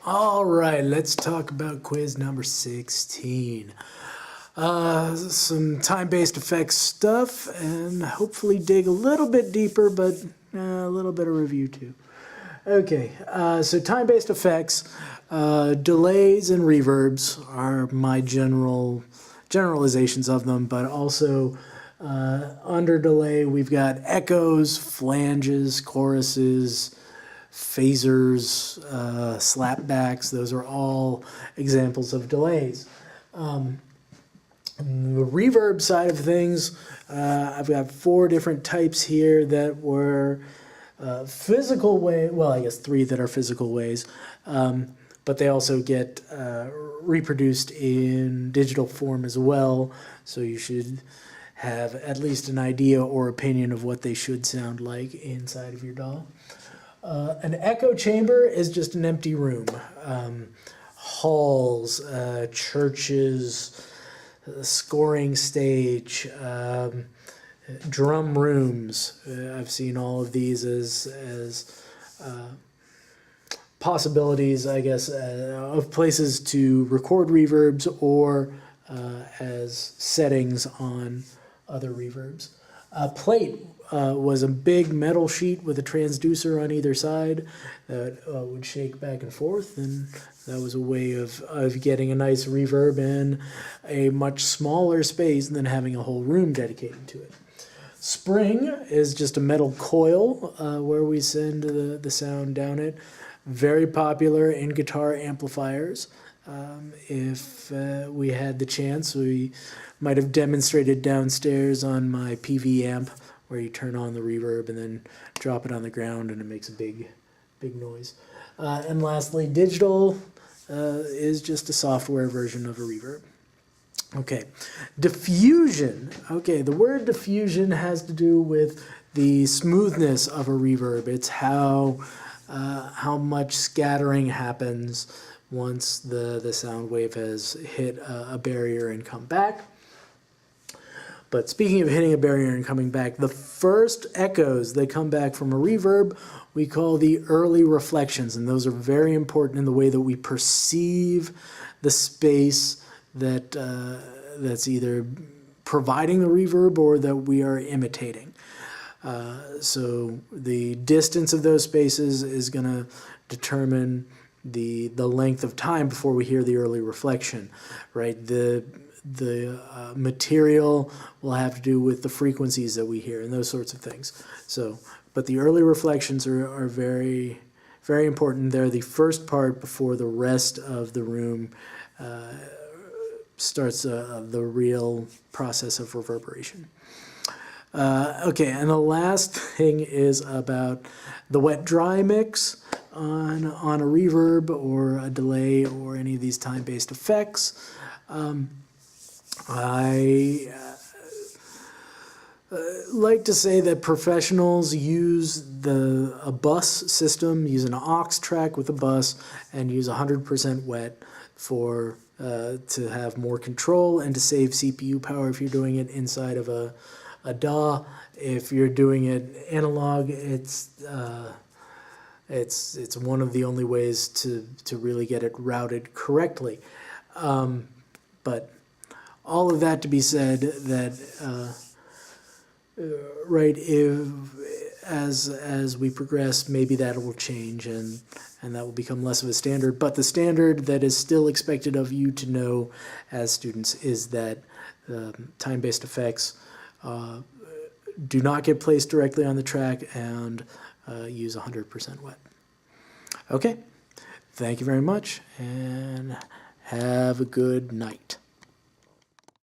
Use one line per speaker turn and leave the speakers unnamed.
All right, let's talk about quiz number 16. Some time-based effects stuff, and hopefully dig a little bit deeper, but a little bit of review too. Okay, so time-based effects, delays and reverbs are my generalizations of them, but also under delay we've got echoes, flanges, choruses, phasers, slapbacks. Those are all examples of delays. The reverb side of things, I've got 4 different types here that were physical way. Well, I guess 3 that are physical ways, but they also get reproduced in digital form as well. So you should have at least an idea or opinion of what they should sound like inside of your DAW. An echo chamber is just an empty room. Halls, churches, scoring stage, drum rooms. I've seen all of these as possibilities, I guess, of places to record reverbs or as settings on other reverbs. A plate was a big metal sheet with a transducer on either side that would shake back and forth, and that was a way of getting a nice reverb in a much smaller space than having a whole room dedicated to it. Spring is just a metal coil where we send the sound down it. Very popular in guitar amplifiers. If we had the chance, we might have demonstrated downstairs on my PV amp where you turn on the reverb and then drop it on the ground and it makes a big noise. And lastly, digital is just a software version of a reverb. Okay, diffusion. Okay, the word diffusion has to do with the smoothness of a reverb. It's how much scattering happens once the sound wave has hit a barrier and come back. But speaking of hitting a barrier and coming back, the first echoes that come back from a reverb we call the early reflections, and those are very important in the way that we perceive the space that's either providing the reverb or that we are imitating. So the distance of those spaces is going to determine the length of time before we hear the early reflection, right? The material will have to do with the frequencies that we hear and those sorts of things. So, but the early reflections are very, very important. They're the first part before the rest of the room starts the real process of reverberation. Okay, and the last thing is about the wet-dry mix on a reverb or a delay or any of these time-based effects. I like to say that professionals use a bus system, use an aux track with a bus, and use 100% wet to have more control and to save CPU power if you're doing it inside of a DAW. If you're doing it analog, it's one of the only ways to really get it routed correctly. But all of that to be said, that right, as we progress, maybe that will change and that will become less of a standard. But the standard that is still expected of you to know as students is that time-based effects do not get placed directly on the track and use 100% wet. Okay, thank you very much and have a good night.